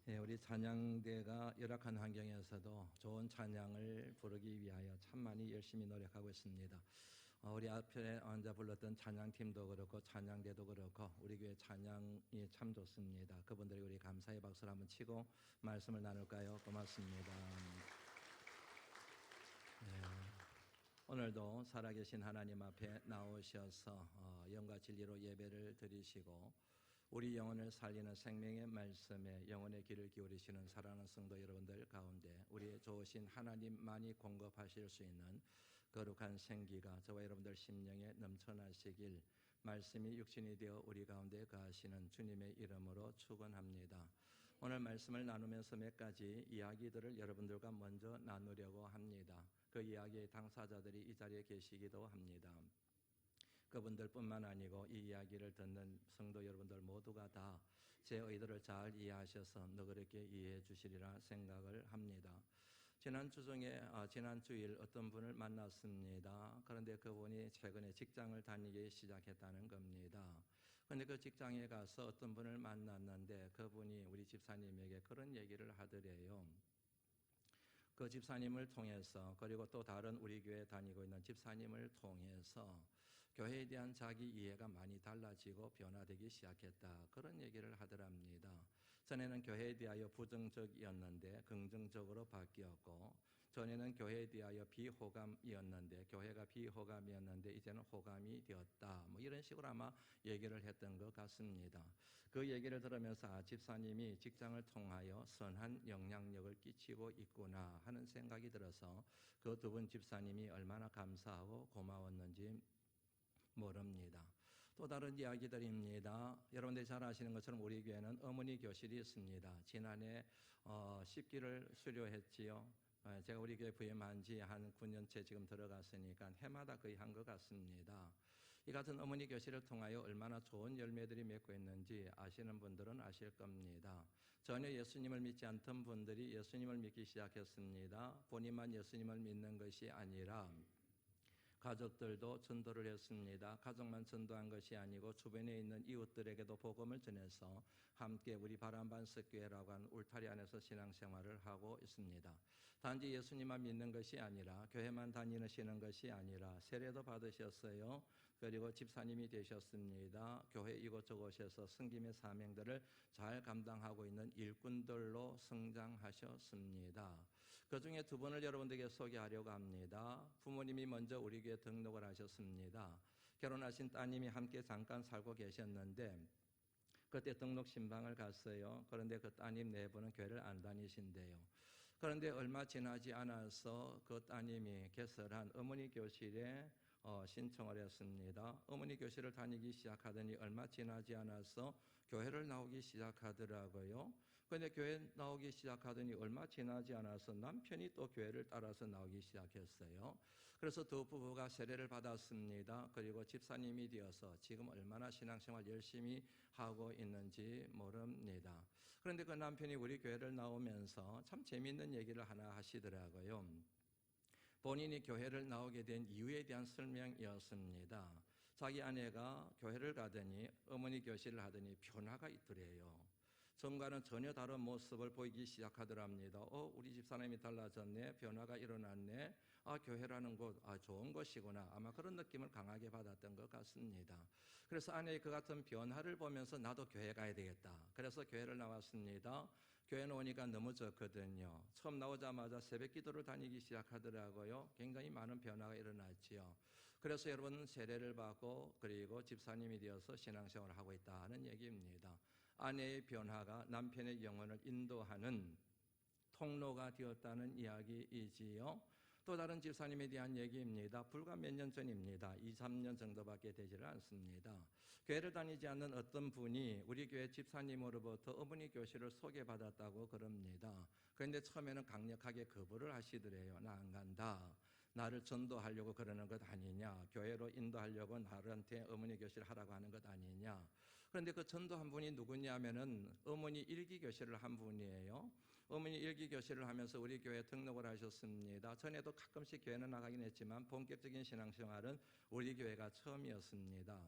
네, 우리 찬양대가 열악한 환경에서도 좋은 찬양을 부르기 위하여 참 많이 열심히 노력하고 있습니다. 우리 앞에 앉아 불렀던 찬양팀도 그렇고 찬양대도 그렇고 우리 교회 찬양이 참 좋습니다. 그분들이 우리 감사의 박수를 한번 치고 말씀을 나눌까요? 고맙습니다. 네. 오늘도 살아계신 하나님 앞에 나오셔서 영과 진리로 예배를 드리시고 우리 영혼을 살리는 생명의 말씀에 영혼의 귀를 기울이시는 사랑하는 성도 여러분들 가운데 우리의 좋으신 하나님만이 공급하실 수 있는 거룩한 생기가 저와 여러분들 심령에 넘쳐나시길 말씀이 육신이 되어 우리 가운데 거하시는 주님의 이름으로 축원합니다. 오늘 말씀을 나누면서 몇 가지 이야기들을 여러분들과 먼저 나누려고 합니다. 그 이야기의 당사자들이 이 자리에 계시기도 합니다. 그분들뿐만 아니고 이 이야기를 듣는 성도 여러분들 모두가 다 제 의도를 잘 이해하셔서 너그럽게 이해해 주시리라 생각을 합니다. 지난 주일 어떤 분을 만났습니다. 그런데 그분이 최근에 직장을 다니기 시작했다는 겁니다. 그런데 그 직장에 가서 어떤 분을 만났는데 그분이 우리 집사님에게 그런 얘기를 하더래요. 그 집사님을 통해서 그리고 또 다른 우리 교회 다니고 있는 집사님을 통해서 교회에 대한 자기 이해가 많이 달라지고 변화되기 시작했다. 그런 얘기를 하더랍니다. 전에는 교회에 대하여 부정적이었는데 긍정적으로 바뀌었고 전에는 교회에 대하여 비호감이었는데 교회가 비호감이었는데 이제는 호감이 되었다. 이런 식으로 아마 얘기를 했던 것 같습니다. 그 얘기를 들으면서 집사님이 직장을 통하여 선한 영향력을 끼치고 있구나 하는 생각이 들어서 그 두 분 집사님이 얼마나 감사하고 고마웠는지 모릅니다. 또 다른 이야기들입니다. 여러분들이 잘 아시는 것처럼 우리 교회는 어머니 교실이 있습니다. 지난해 10기를 수료했지요. 제가 우리 교회 부임한 지 한 9년째 지금 들어갔으니까 해마다 거의 한 것 같습니다. 이 같은 어머니 교실을 통하여 얼마나 좋은 열매들이 맺고 있는지 아시는 분들은 아실 겁니다. 전혀 예수님을 믿지 않던 분들이 예수님을 믿기 시작했습니다. 본인만 예수님을 믿는 것이 아니라 가족들도 전도를 했습니다. 가족만 전도한 것이 아니고 주변에 있는 이웃들에게도 복음을 전해서 함께 우리 바람반석교회라고 하는 울타리 안에서 신앙생활을 하고 있습니다. 단지 예수님만 믿는 것이 아니라 교회만 다니시는 것이 아니라 세례도 받으셨어요. 그리고 집사님이 되셨습니다. 교회 이곳저곳에서 섬김의 사명들을 잘 감당하고 있는 일꾼들로 성장하셨습니다. 그 중에 두 분을 여러분들에게 소개하려고 합니다. 부모님이 먼저 우리 교회에 등록을 하셨습니다. 결혼하신 따님이 함께 잠깐 살고 계셨는데 그때 등록 신방을 갔어요. 그런데 그 따님 네 분은 교회를 안 다니신대요. 그런데 얼마 지나지 않아서 그 따님이 개설한 어머니 교실에 신청을 했습니다. 어머니 교실을 다니기 시작하더니 얼마 지나지 않아서 교회를 나오기 시작하더라고요. 그런데 교회 나오기 시작하더니 얼마 지나지 않아서 남편이 또 교회를 따라서 나오기 시작했어요. 그래서 두 부부가 세례를 받았습니다. 그리고 집사님이 되어서 지금 얼마나 신앙생활 열심히 하고 있는지 모릅니다. 그런데 그 남편이 우리 교회를 나오면서 참 재미있는 얘기를 하나 하시더라고요. 본인이 교회를 나오게 된 이유에 대한 설명이었습니다. 자기 아내가 교회를 가더니 어머니 교실을 하더니 변화가 있더래요. 전과는 전혀 다른 모습을 보이기 시작하더랍니다. 우리 집사람이 달라졌네. 변화가 일어났네. 교회라는 곳, 좋은 곳이구나. 아마 그런 느낌을 강하게 받았던 것 같습니다. 그래서 아내의 그 같은 변화를 보면서 나도 교회 가야 되겠다. 그래서 교회를 나왔습니다. 교회 오니까 너무 좋거든요. 처음 나오자마자 새벽 기도를 다니기 시작하더라고요. 굉장히 많은 변화가 일어났지요. 그래서 여러분 세례를 받고 그리고 집사님이 되어서 신앙생활을 하고 있다는 얘기입니다. 아내의 변화가 남편의 영혼을 인도하는 통로가 되었다는 이야기이지요. 또 다른 집사님에 대한 얘기입니다. 불과 몇 년 전입니다. 2, 3년 정도밖에 되지를 않습니다. 교회를 다니지 않는 어떤 분이 우리 교회 집사님으로부터 어머니 교실을 소개받았다고 그럽니다. 그런데 처음에는 강력하게 거부를 하시더래요. 나 안 간다. 나를 전도하려고 그러는 것 아니냐. 교회로 인도하려고 나한테 어머니 교실 하라고 하는 것 아니냐. 그런데 그 전도한 분이 누구냐면은 어머니 일기 교실을 한 분이에요. 어머니 일기 교실을 하면서 우리 교회에 등록을 하셨습니다. 전에도 가끔씩 교회는 나가긴 했지만 본격적인 신앙생활은 우리 교회가 처음이었습니다.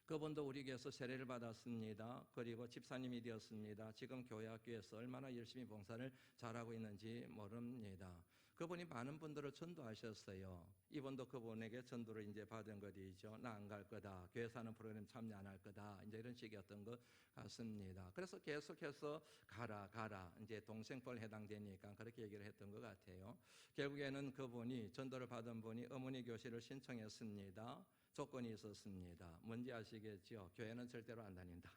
그분도 우리 교회에서 세례를 받았습니다. 그리고 집사님이 되었습니다. 지금 교회 학교에서 얼마나 열심히 봉사를 잘하고 있는지 모릅니다. 그분이 많은 분들을 전도하셨어요. 이분도 그분에게 전도를 이제 받은 것이죠. 나 안 갈 거다. 교회 사는 프로그램 참여 안 할 거다. 이제 이런 식이었던 것 같습니다. 그래서 계속해서 가라. 이제 동생뻘 해당되니까 그렇게 얘기를 했던 것 같아요. 결국에는 그분이 전도를 받은 분이 어머니 교실을 신청했습니다. 조건이 있었습니다. 뭔지 아시겠죠? 교회는 절대로 안 다닌다.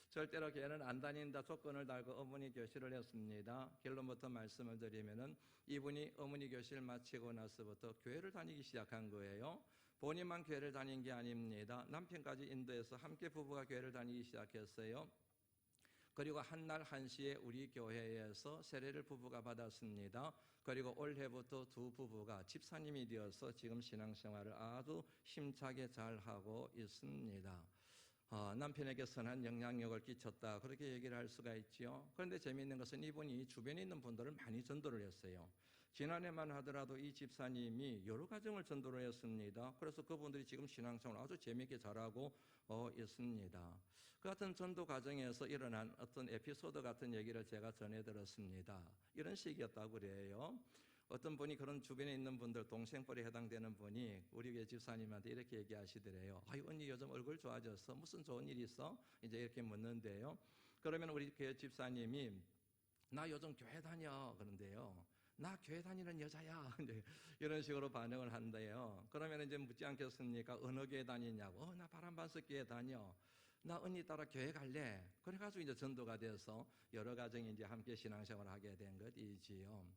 절대로 교회는 안 다닌다 조건을 달고 어머니 교실을 했습니다. 결론부터 말씀을 드리면은 이분이 어머니 교실 마치고 나서부터 교회를 다니기 시작한 거예요. 본인만 교회를 다닌 게 아닙니다. 남편까지 인도해서 함께 부부가 교회를 다니기 시작했어요. 그리고 한날 한시에 우리 교회에서 세례를 부부가 받았습니다. 그리고 올해부터 두 부부가 집사님이 되어서 지금 신앙생활을 아주 힘차게 잘하고 있습니다. 남편에게 선한 영향력을 끼쳤다 그렇게 얘기를 할 수가 있죠. 그런데 재미있는 것은 이분이 주변에 있는 분들을 많이 전도를 했어요. 지난해만 하더라도 이 집사님이 여러 가정을 전도를 했습니다. 그래서 그분들이 지금 신앙생활을 아주 재미있게 잘하고 있습니다. 그 같은 전도 과정에서 일어난 어떤 에피소드 같은 얘기를 제가 전해 들었습니다. 이런 식이었다고 그래요. 어떤 분이 그런 주변에 있는 분들, 동생뻘에 해당되는 분이 우리 교회 집사님한테 이렇게 얘기하시더래요. 아유, 언니 요즘 얼굴 좋아졌어? 무슨 좋은 일 있어? 이제 이렇게 묻는데요. 그러면 우리 교회 집사님이 나 요즘 교회 다녀 그런데요. 나 교회 다니는 여자야. 이런 식으로 반응을 한대요. 그러면 이제 묻지 않겠습니까? 어느 교회 다니냐고. 나 바람반석 교회 다녀. 나 언니 따라 교회 갈래. 그래가지고 이제 전도가 돼서 여러 가정이 이제 함께 신앙생활을 하게 된 것이지요.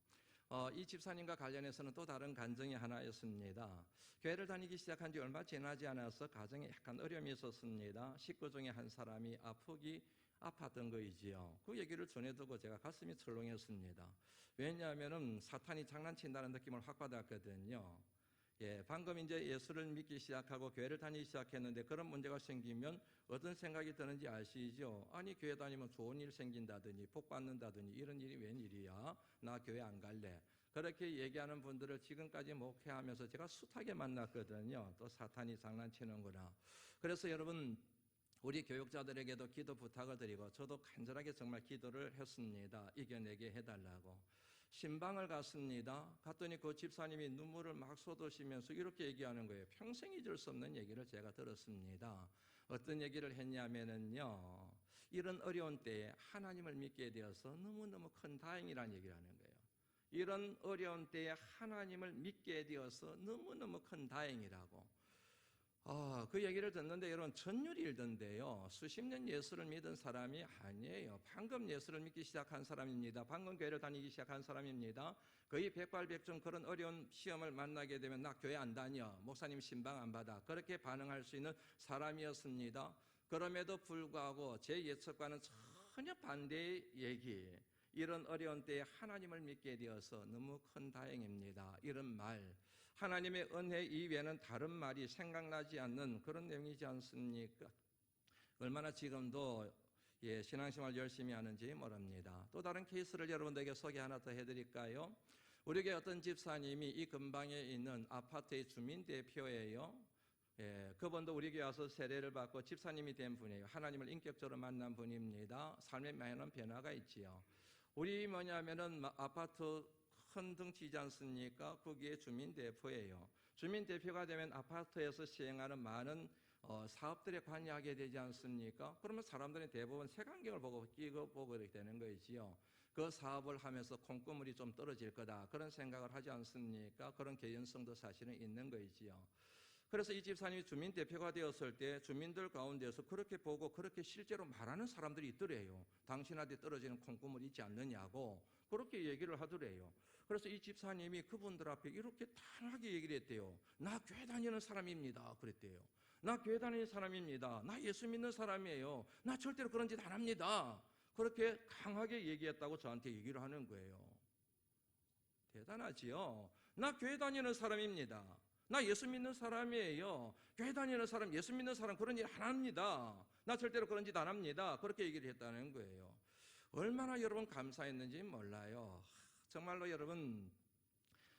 이 집사님과 관련해서는 또 다른 간증이 하나 있습니다. 교회를 다니기 시작한 지 얼마 지나지 않아서 가정에 약간 어려움이 있었습니다. 식구 중에 한 사람이 아팠던 거이지요. 그 얘기를 전해두고 제가 가슴이 철렁했습니다. 왜냐하면은 사탄이 장난친다는 느낌을 확 받았거든요. 방금 이제 예수를 믿기 시작하고 교회를 다니기 시작했는데 그런 문제가 생기면 어떤 생각이 드는지 아시죠? 아니 교회 다니면 좋은 일 생긴다더니 복 받는다더니 이런 일이 웬일이야? 나 교회 안 갈래. 그렇게 얘기하는 분들을 지금까지 목회하면서 제가 숱하게 만났거든요. 또 사탄이 장난치는구나. 그래서 여러분 우리 교육자들에게도 기도 부탁을 드리고 저도 간절하게 정말 기도를 했습니다. 이겨내게 해달라고. 신방을 갔습니다. 갔더니 그 집사님이 눈물을 막 쏟으시면서 이렇게 얘기하는 거예요. 평생 잊을 수 없는 얘기를 제가 들었습니다. 어떤 얘기를 했냐면은요. 이런 어려운 때에 하나님을 믿게 되어서 너무너무 큰 다행이라는 얘기를 하는 거예요. 이런 어려운 때에 하나님을 믿게 되어서 너무너무 큰 다행이라고. 그 얘기를 듣는데 여러분 전율일던데요. 수십 년 예수를 믿은 사람이 아니에요. 방금 예수를 믿기 시작한 사람입니다. 방금 교회를 다니기 시작한 사람입니다. 거의 백발백중 그런 어려운 시험을 만나게 되면 나 교회 안 다녀. 목사님 신방 안 받아. 그렇게 반응할 수 있는 사람이었습니다. 그럼에도 불구하고 제 예측과는 전혀 반대의 얘기. 이런 어려운 때에 하나님을 믿게 되어서 너무 큰 다행입니다. 이런 말. 하나님의 은혜 이외에는 다른 말이 생각나지 않는 그런 내용이지 않습니까? 얼마나 지금도 신앙생활 열심히 하는지 모릅니다. 또 다른 케이스를 여러분들에게 소개 하나 더 해드릴까요? 우리 교회 어떤 집사님이 이 근방에 있는 아파트의 주민대표예요. 그분도 우리 교회 와서 세례를 받고 집사님이 된 분이에요. 하나님을 인격적으로 만난 분입니다. 삶에 많은 변화가 있지요. 우리 뭐냐면은 아파트 큰 덩치지 않습니까? 거기에 주민대표예요. 주민대표가 되면 아파트에서 시행하는 많은 사업들에 관여하게 되지 않습니까? 그러면 사람들이 대부분 색안경을 끼고 보고 이렇게 되는 거이지요. 그 사업을 하면서 콩고물이 좀 떨어질 거다 그런 생각을 하지 않습니까? 그런 개연성도 사실은 있는 거이지요. 그래서 이 집사님이 주민대표가 되었을 때 주민들 가운데서 그렇게 보고 그렇게 실제로 말하는 사람들이 있더래요. 당신한테 떨어지는 콩고물 있지 않느냐고 그렇게 얘기를 하더래요. 그래서 이 집사님이 그분들 앞에 이렇게 단호하게 얘기를 했대요. 나 교회 다니는 사람입니다. 그랬대요. 나 교회 다니는 사람입니다. 나 예수 믿는 사람이에요. 나 절대로 그런 짓 안 합니다. 그렇게 강하게 얘기했다고 저한테 얘기를 하는 거예요. 대단하지요? 나 교회 다니는 사람입니다. 나 예수 믿는 사람이에요. 교회 다니는 사람, 예수 믿는 사람 그런 일 안 합니다. 나 절대로 그런 짓 안 합니다. 그렇게 얘기를 했다는 거예요. 얼마나 여러분 감사했는지 몰라요. 정말로 여러분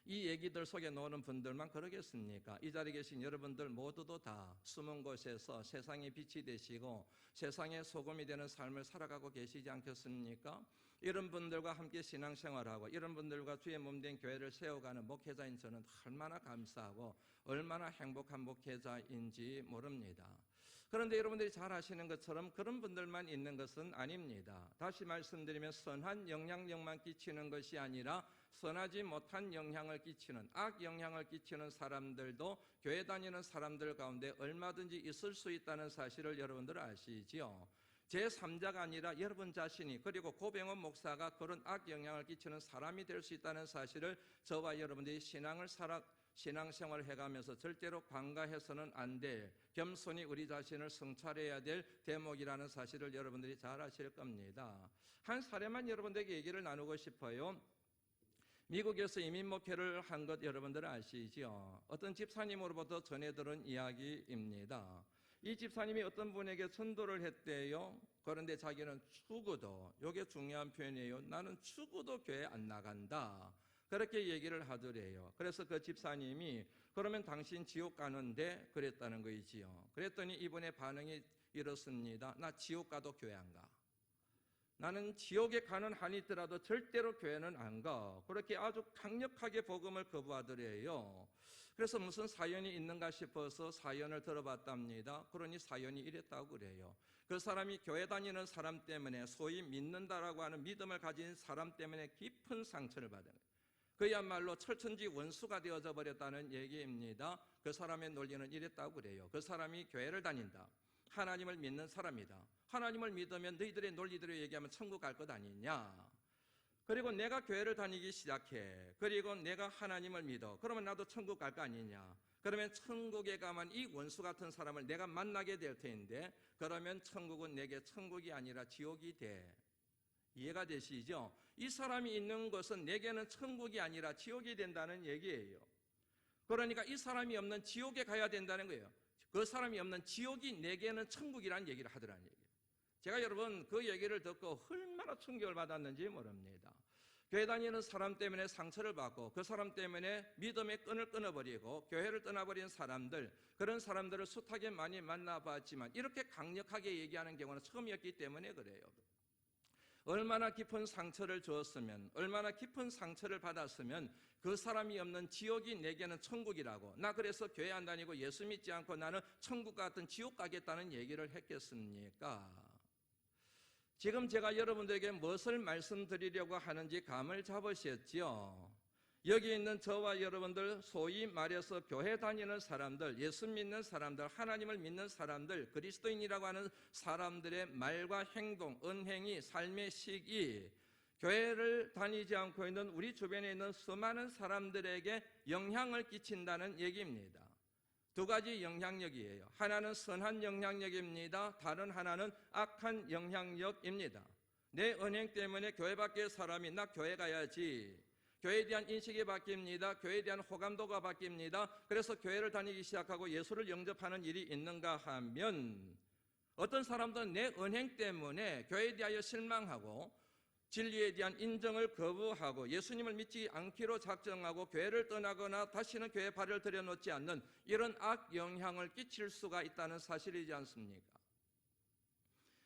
이 얘기들 속에 나오는 분들만 그러겠습니까? 이 자리에 계신 여러분들 모두도 다 숨은 곳에서 세상의 빛이 되시고 세상의 소금이 되는 삶을 살아가고 계시지 않겠습니까? 이런 분들과 함께 신앙생활하고 이런 분들과 주의 몸된 교회를 세워가는 목회자인 저는 얼마나 감사하고 얼마나 행복한 목회자인지 모릅니다. 그런데 여러분들이 잘 아시는 것처럼 그런 분들만 있는 것은 아닙니다. 다시 말씀드리면 선한 영향력만 끼치는 것이 아니라 선하지 못한 영향을 끼치는, 악 영향을 끼치는 사람들도 교회 다니는 사람들 가운데 얼마든지 있을 수 있다는 사실을 여러분들 아시지요? 제3자가 아니라 여러분 자신이, 그리고 고병원 목사가 그런 악 영향을 끼치는 사람이 될 수 있다는 사실을 저와 여러분들이 신앙생활을 해가면서 절대로 관가해서는 안 될, 겸손히 우리 자신을 성찰해야 될 대목이라는 사실을 여러분들이 잘 아실 겁니다. 한 사례만 여러분들에게 얘기를 나누고 싶어요. 미국에서 이민 목회를 한 것 여러분들 아시죠? 어떤 집사님으로부터 전해 들은 이야기입니다. 이 집사님이 어떤 분에게 전도를 했대요. 그런데 자기는 죽어도, 이게 중요한 표현이에요. 나는 죽어도 교회 안 나간다. 그렇게 얘기를 하더래요. 그래서 그 집사님이 그러면 당신 지옥 가는데 그랬다는 거이지요. 그랬더니 이분의 반응이 이렇습니다. 나 지옥 가도 교회 안 가. 나는 지옥에 가는 한이 있더라도 절대로 교회는 안 가. 그렇게 아주 강력하게 복음을 거부하더래요. 그래서 무슨 사연이 있는가 싶어서 사연을 들어봤답니다. 그러니 사연이 이랬다고 그래요. 그 사람이 교회 다니는 사람 때문에, 소위 믿는다라고 하는 믿음을 가진 사람 때문에 깊은 상처를 받은 거예요. 그야말로 철천지 원수가 되어져 버렸다는 얘기입니다. 그 사람의 논리는 이랬다고 그래요. 그 사람이 교회를 다닌다. 하나님을 믿는 사람이다. 하나님을 믿으면 너희들의 논리대로 얘기하면 천국 갈 것 아니냐. 그리고 내가 교회를 다니기 시작해. 그리고 내가 하나님을 믿어. 그러면 나도 천국 갈 거 아니냐. 그러면 천국에 가면 이 원수 같은 사람을 내가 만나게 될 텐데, 그러면 천국은 내게 천국이 아니라 지옥이 돼. 이해가 되시죠? 이 사람이 있는 것은 내게는 천국이 아니라 지옥이 된다는 얘기예요. 그러니까 이 사람이 없는 지옥에 가야 된다는 거예요. 그 사람이 없는 지옥이 내게는 천국이라는 얘기를 하더라는 얘기예요. 제가 여러분 그 얘기를 듣고 얼마나 충격을 받았는지 모릅니다. 교회 다니는 사람 때문에 상처를 받고 그 사람 때문에 믿음의 끈을 끊어버리고 교회를 떠나버린 사람들, 그런 사람들을 숱하게 많이 만나봤지만 이렇게 강력하게 얘기하는 경우는 처음이었기 때문에 그래요. 얼마나 깊은 상처를 주었으면, 얼마나 깊은 상처를 받았으면 그 사람이 없는 지옥이 내게는 천국이라고, 나 그래서 교회 안 다니고 예수 믿지 않고 나는 천국 같은 지옥 가겠다는 얘기를 했겠습니까? 지금 제가 여러분들에게 무엇을 말씀드리려고 하는지 감을 잡으셨지요? 여기 있는 저와 여러분들, 소위 말해서 교회 다니는 사람들, 예수 믿는 사람들, 하나님을 믿는 사람들, 그리스도인이라고 하는 사람들의 말과 행동, 언행이, 삶의 식이 교회를 다니지 않고 있는 우리 주변에 있는 수많은 사람들에게 영향을 끼친다는 얘기입니다. 두 가지 영향력이에요. 하나는 선한 영향력입니다. 다른 하나는 악한 영향력입니다. 내 언행 때문에 교회 밖의 사람이 나 교회 가야지, 교회에 대한 인식이 바뀝니다. 교회에 대한 호감도가 바뀝니다. 그래서 교회를 다니기 시작하고 예수를 영접하는 일이 있는가 하면, 어떤 사람들은 내 언행 때문에 교회에 대하여 실망하고 진리에 대한 인정을 거부하고 예수님을 믿지 않기로 작정하고 교회를 떠나거나 다시는 교회에 발을 들여놓지 않는 이런 악 영향을 끼칠 수가 있다는 사실이지 않습니까?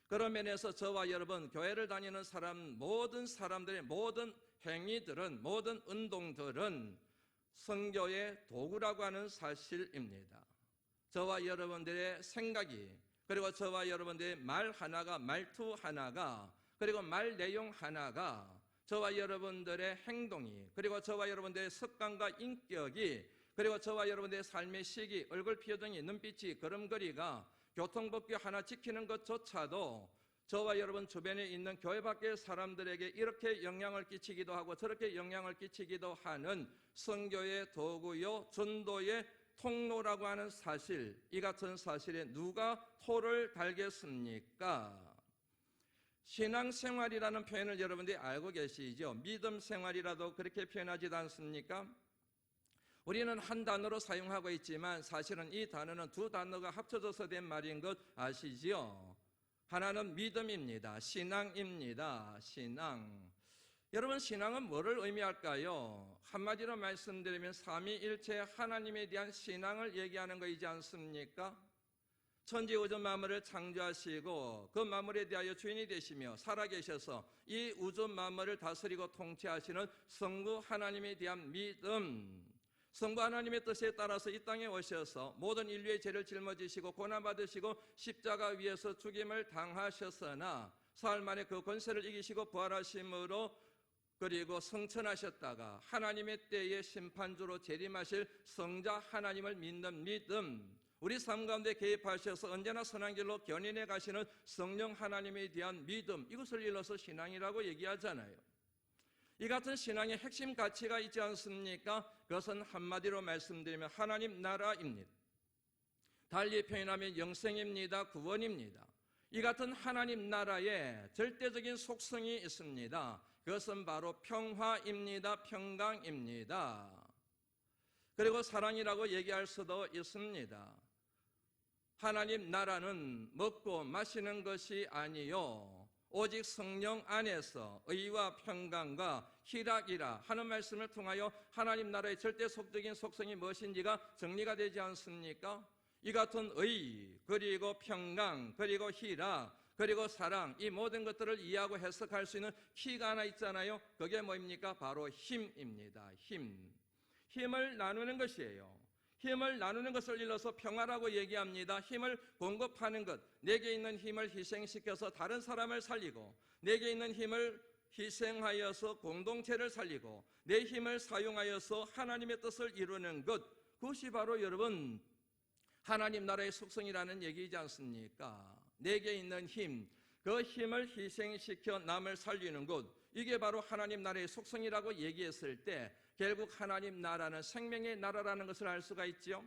그런 면에서 저와 여러분, 교회를 다니는 사람, 모든 사람들의 모든 행위들은, 모든 운동들은 선교의 도구라고 하는 사실입니다. 저와 여러분들의 생각이, 그리고 저와 여러분들의 말 하나가, 말투 하나가, 그리고 말 내용 하나가, 저와 여러분들의 행동이, 그리고 저와 여러분들의 습관과 인격이, 그리고 저와 여러분들의 삶의 시기, 얼굴 표정이, 눈빛이, 걸음걸이가, 교통법규 하나 지키는 것조차도 저와 여러분 주변에 있는 교회 밖의 사람들에게 이렇게 영향을 끼치기도 하고 저렇게 영향을 끼치기도 하는 선교의 도구요, 전도의 통로라고 하는 사실, 이 같은 사실에 누가 토를 달겠습니까? 신앙생활이라는 표현을 여러분들이 알고 계시죠? 믿음 생활이라도 그렇게 표현하지도 않습니까? 우리는 한 단어로 사용하고 있지만 사실은 이 단어는 두 단어가 합쳐져서 된 말인 것 아시지요? 하나는 믿음입니다. 신앙입니다. 신앙. 여러분, 신앙은 뭐를 의미할까요? 한마디로 말씀드리면 삼위일체 하나님에 대한 신앙을 얘기하는 것이지 않습니까? 천지우주 만물을 창조하시고 그 만물에 대하여 주인이 되시며 살아계셔서 이 우주 만물을 다스리고 통치하시는 성부 하나님에 대한 믿음, 성부 하나님의 뜻에 따라서 이 땅에 오셔서 모든 인류의 죄를 짊어지시고 고난받으시고 십자가 위에서 죽임을 당하셨으나 사흘 만에 그 권세를 이기시고 부활하심으로 그리고 성천하셨다가 하나님의 때에 심판주로 재림하실 성자 하나님을 믿는 믿음, 우리 삶 가운데 개입하셔서 언제나 선한 길로 견인해 가시는 성령 하나님에 대한 믿음, 이것을 일러서 신앙이라고 얘기하잖아요. 이 같은 신앙의 핵심 가치가 있지 않습니까? 그것은 한마디로 말씀드리면 하나님 나라입니다. 달리 표현하면 영생입니다. 구원입니다. 이 같은 하나님 나라에 절대적인 속성이 있습니다. 그것은 바로 평화입니다. 평강입니다. 그리고 사랑이라고 얘기할 수도 있습니다. 하나님 나라는 먹고 마시는 것이 아니요 오직 성령 안에서 의와 평강과 희락이라 하는 말씀을 통하여 하나님 나라의 절대 속적인 속성이 무엇인지가 정리가 되지 않습니까? 이 같은 의, 그리고 평강, 그리고 희락, 그리고 사랑, 이 모든 것들을 이해하고 해석할 수 있는 키가 하나 있잖아요. 그게 뭐입니까? 바로 힘입니다. 힘을 나누는 것이에요. 힘을 나누는 것을 일러서 평화라고 얘기합니다. 힘을 공급하는 것, 내게 있는 힘을 희생시켜서 다른 사람을 살리고, 내게 있는 힘을 희생하여서 공동체를 살리고, 내 힘을 사용하여서 하나님의 뜻을 이루는 것, 그것이 바로 여러분 하나님 나라의 속성이라는 얘기이지 않습니까? 내게 있는 힘, 그 힘을 희생시켜 남을 살리는 것, 이게 바로 하나님 나라의 속성이라고 얘기했을 때 결국 하나님 나라는 생명의 나라라는 것을 알 수가 있죠.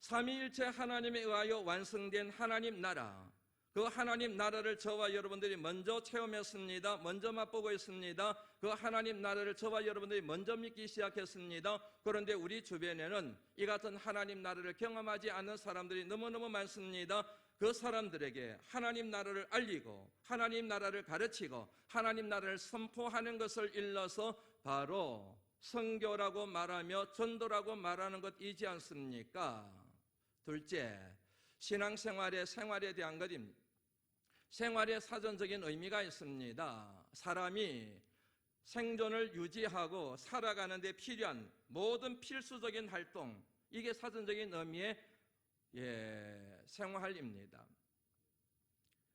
삼위일체 하나님에 의하여 완성된 하나님 나라, 그 하나님 나라를 저와 여러분들이 먼저 체험했습니다. 먼저 맛보고 있습니다. 그 하나님 나라를 저와 여러분들이 먼저 믿기 시작했습니다. 그런데 우리 주변에는 이 같은 하나님 나라를 경험하지 않는 사람들이 너무너무 많습니다. 그 사람들에게 하나님 나라를 알리고 하나님 나라를 가르치고 하나님 나라를 선포하는 것을 일러서 바로 선교라고 말하며 전도라고 말하는 것이지 않습니까? 둘째, 신앙생활의 생활에 대한 것입니다. 생활에 사전적인 의미가 있습니다. 사람이 생존을 유지하고 살아가는 데 필요한 모든 필수적인 활동, 이게 사전적인 의미의 생활입니다.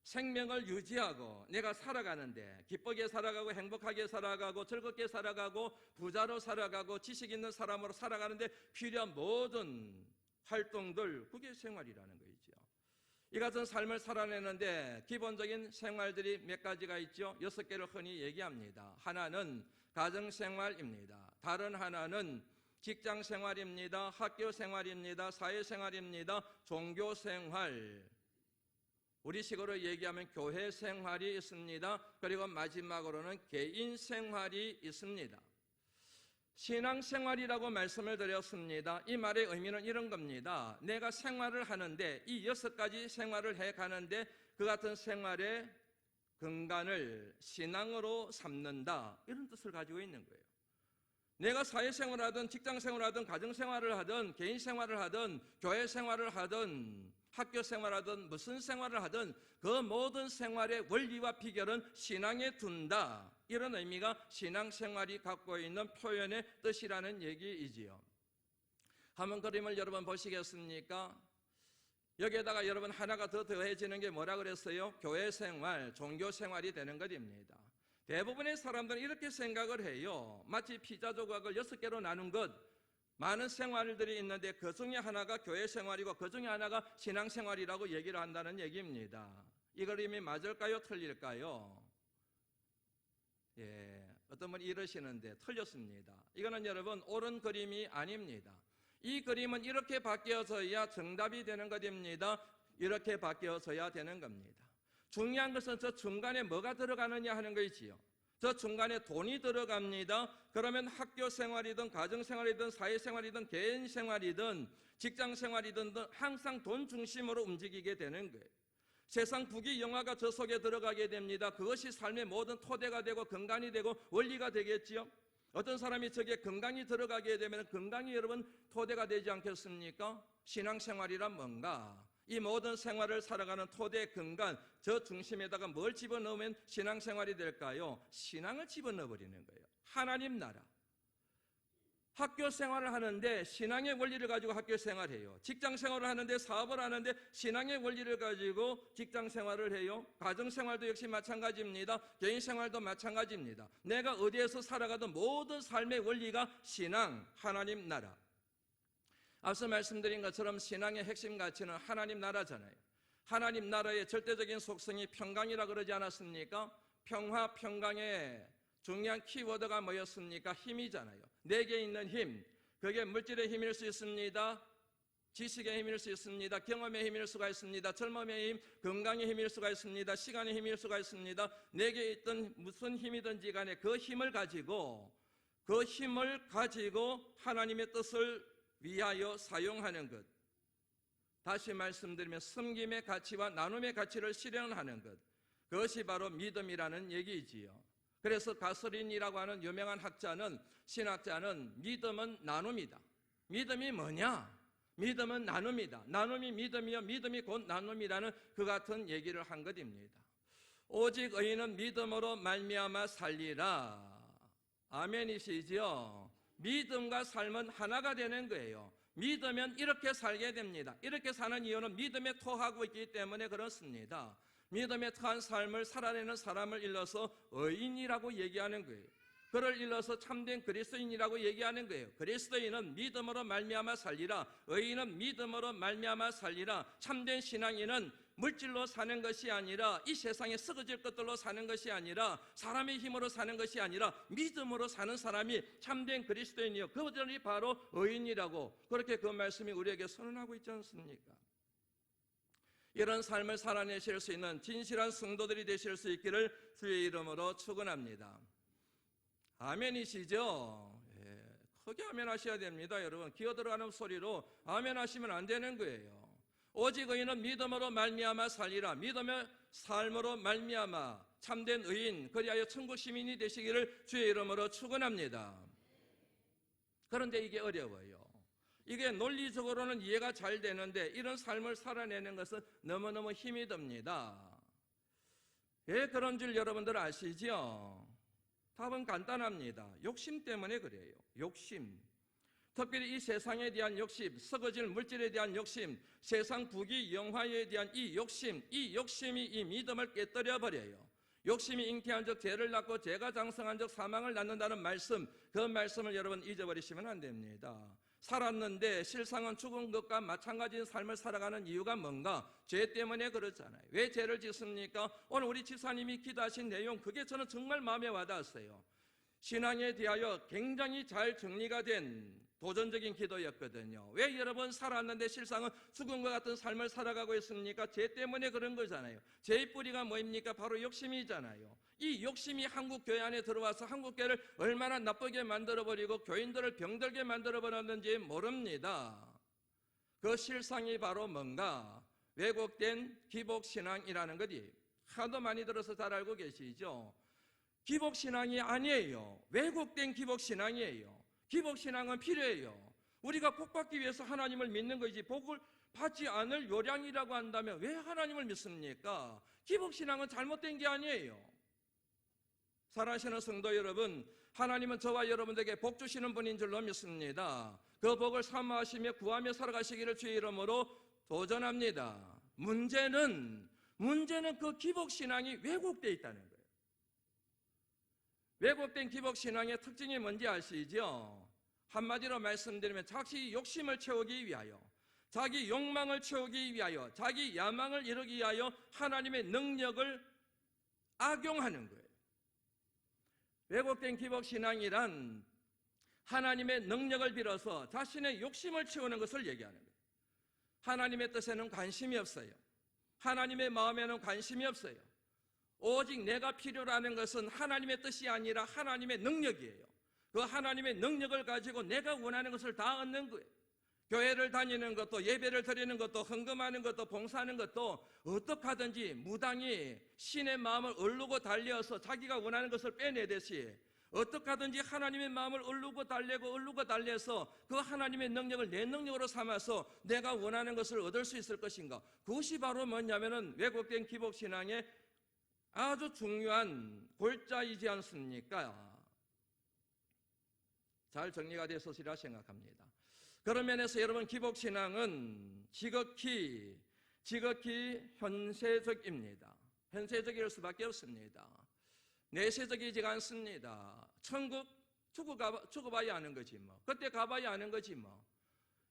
생명을 유지하고 내가 살아가는데 기쁘게 살아가고 행복하게 살아가고 즐겁게 살아가고 부자로 살아가고 지식 있는 사람으로 살아가는데 필요한 모든 활동들, 그게 생활이라는 거죠. 이 같은 삶을 살아내는데 기본적인 생활들이 몇 가지가 있죠. 6개를 흔히 얘기합니다. 하나는 가정생활입니다. 다른 하나는 직장생활입니다. 학교생활입니다. 사회생활입니다. 종교생활, 우리식으로 얘기하면 교회생활이 있습니다. 그리고 마지막으로는 개인생활이 있습니다. 신앙생활이라고 말씀을 드렸습니다. 이 말의 의미는 이런 겁니다. 내가 생활을 하는데 이 6가지 생활을 해가는데 그 같은 생활의 근간을 신앙으로 삼는다, 이런 뜻을 가지고 있는 거예요. 내가 사회생활을 하든 직장생활을 하든 가정생활을 하든 개인생활을 하든 교회생활을 하든 학교생활을 하든 무슨 생활을 하든 그 모든 생활의 원리와 비결은 신앙에 둔다, 이런 의미가 신앙생활이 갖고 있는 표현의 뜻이라는 얘기이지요. 한번 그림을 여러분 보시겠습니까? 여기에다가 여러분 하나가 더 더해지는 게 뭐라 그랬어요? 교회생활, 종교생활이 되는 것입니다. 대부분의 사람들은 이렇게 생각을 해요. 마치 피자 조각을 6개로 나눈 것, 많은 생활들이 있는데 그 중에 하나가 교회생활이고 그 중에 하나가 신앙생활이라고 얘기를 한다는 얘기입니다. 이 그림이 맞을까요? 틀릴까요? 어떤 분이 이러시는데 틀렸습니다. 이거는 여러분 옳은 그림이 아닙니다. 이 그림은 이렇게 바뀌어져야 정답이 되는 것입니다. 이렇게 바뀌어져야 되는 겁니다. 중요한 것은 저 중간에 뭐가 들어가느냐 하는 것이지요. 저 중간에 돈이 들어갑니다. 그러면 학교 생활이든 가정 생활이든 사회 생활이든 개인 생활이든 직장 생활이든 항상 돈 중심으로 움직이게 되는 거예요. 세상 부귀영화가 저 속에 들어가게 됩니다. 그것이 삶의 모든 토대가 되고 근간이 되고 원리가 되겠지요. 어떤 사람이 저게 건강이 들어가게 되면 건강이 여러분 토대가 되지 않겠습니까? 신앙생활이란 뭔가? 이 모든 생활을 살아가는 토대 근간 저 중심에다가 뭘 집어넣으면 신앙생활이 될까요? 신앙을 집어넣어 버리는 거예요. 하나님 나라. 학교 생활을 하는데 신앙의 원리를 가지고 학교 생활해요. 직장 생활을 하는데 사업을 하는데 신앙의 원리를 가지고 직장 생활을 해요. 가정 생활도 역시 마찬가지입니다. 개인 생활도 마찬가지입니다. 내가 어디에서 살아가든 모든 삶의 원리가 신앙, 하나님 나라. 앞서 말씀드린 것처럼 신앙의 핵심 가치는 하나님 나라잖아요. 하나님 나라의 절대적인 속성이 평강이라 그러지 않았습니까? 평화, 평강의 중요한 키워드가 뭐였습니까? 힘이잖아요. 내게 있는 힘, 그게 물질의 힘일 수 있습니다. 지식의 힘일 수 있습니다. 경험의 힘일 수가 있습니다. 젊음의 힘, 건강의 힘일 수가 있습니다. 시간의 힘일 수가 있습니다. 내게 있던 무슨 힘이든지 간에 그 힘을 가지고 하나님의 뜻을 위하여 사용하는 것. 다시 말씀드리면 섬김의 가치와 나눔의 가치를 실현하는 것. 그것이 바로 믿음이라는 얘기지요. 그래서 가서린이라고 하는 유명한 신학자는 믿음은 나눔이다. 믿음이 뭐냐? 믿음은 나눔이다. 나눔이 믿음이요 믿음이 곧 나눔이라는 그 같은 얘기를 한 것입니다. 오직 의인은 믿음으로 말미암아 살리라. 아멘이시죠? 믿음과 삶은 하나가 되는 거예요. 믿으면 이렇게 살게 됩니다. 이렇게 사는 이유는 믿음에 토하고 있기 때문에 그렇습니다. 믿음에 토한 삶을 살아내는 사람을 일러서 의인이라고 얘기하는 거예요. 그를 일러서 참된 그리스도인이라고 얘기하는 거예요. 그리스도인은 믿음으로 말미암아 살리라. 의인은 믿음으로 말미암아 살리라. 참된 신앙인은 물질로 사는 것이 아니라 이 세상에 썩어질 것들로 사는 것이 아니라 사람의 힘으로 사는 것이 아니라 믿음으로 사는 사람이 참된 그리스도인이요. 그들이 바로 의인이라고 그렇게 그 말씀이 우리에게 선언하고 있지 않습니까? 이런 삶을 살아내실 수 있는 진실한 성도들이 되실 수 있기를 주의 이름으로 축원합니다. 아멘이시죠? 예, 크게 아멘하셔야 됩니다. 여러분 기어 들어가는 소리로 아멘하시면 안 되는 거예요. 오직 의인은 믿음으로 말미암아 살리라. 믿음의 삶으로 말미암아 참된 의인 그리하여 천국 시민이 되시기를 주의 이름으로 축원합니다. 그런데 이게 어려워요. 이게 논리적으로는 이해가 잘 되는데 이런 삶을 살아내는 것은 너무너무 힘이 듭니다. 왜 그런 줄 여러분들 아시죠? 답은 간단합니다. 욕심 때문에 그래요. 욕심. 특별히 이 세상에 대한 욕심, 썩어질 물질에 대한 욕심, 세상 부귀 영화에 대한 이 욕심이 이 믿음을 깨뜨려 버려요. 욕심이 잉태한 적 죄를 낳고 죄가 장성한 적 사망을 낳는다는 말씀, 그 말씀을 여러분 잊어버리시면 안 됩니다. 살았는데 실상은 죽은 것과 마찬가지인 삶을 살아가는 이유가 뭔가? 죄 때문에 그렇잖아요. 왜 죄를 짓습니까? 오늘 우리 집사님이 기도하신 내용 그게 저는 정말 마음에 와닿았어요. 신앙에 대하여 굉장히 잘 정리가 된 도전적인 기도였거든요. 왜 여러분 살았는데 실상은 죽은 것 같은 삶을 살아가고 있습니까? 죄 때문에 그런 거잖아요. 죄의 뿌리가 뭐입니까? 바로 욕심이잖아요. 이 욕심이 한국 교회 안에 들어와서 한국 교회를 얼마나 나쁘게 만들어버리고 교인들을 병들게 만들어버렸는지 모릅니다. 그 실상이 바로 뭔가? 왜곡된 기복신앙이라는 것이 하도 많이 들어서 잘 알고 계시죠? 기복신앙이 아니에요. 왜곡된 기복신앙이에요. 기복신앙은 필요해요. 우리가 복 받기 위해서 하나님을 믿는 것이지 복을 받지 않을 요량이라고 한다면 왜 하나님을 믿습니까? 기복신앙은 잘못된 게 아니에요. 사랑하시는 성도 여러분, 하나님은 저와 여러분들에게 복 주시는 분인 줄로 믿습니다. 그 복을 사모하시며 구하며 살아가시기를 주의 이름으로 도전합니다. 문제는 그 기복신앙이 왜곡되어 있다는 거예요. 왜곡된 기복신앙의 특징이 뭔지 아시죠? 한마디로 말씀드리면 자기 욕심을 채우기 위하여, 자기 욕망을 채우기 위하여, 자기 야망을 이루기 위하여 하나님의 능력을 악용하는 거예요. 왜곡된 기복신앙이란 하나님의 능력을 빌어서 자신의 욕심을 채우는 것을 얘기하는 거예요. 하나님의 뜻에는 관심이 없어요. 하나님의 마음에는 관심이 없어요. 오직 내가 필요로 하는 것은 하나님의 뜻이 아니라 하나님의 능력이에요. 그 하나님의 능력을 가지고 내가 원하는 것을 다 얻는 거예요. 교회를 다니는 것도, 예배를 드리는 것도, 헌금하는 것도, 봉사하는 것도 어떻게 하든지 무당이 신의 마음을 얼르고 달려서 자기가 원하는 것을 빼내듯이 어떻게 하든지 하나님의 마음을 얼르고 달래서 그 하나님의 능력을 내 능력으로 삼아서 내가 원하는 것을 얻을 수 있을 것인가? 그것이 바로 뭐냐면은 왜곡된 기복신앙의 아주 중요한 골자이지 않습니까? 잘 정리가 되었으리라 생각합니다. 그런 면에서 여러분, 기복신앙은 지극히 현세적입니다. 현세적일 수밖에 없습니다. 내세적이지가 않습니다. 천국 죽어봐야 아는 거지 뭐. 그때 가봐야 아는 거지 뭐.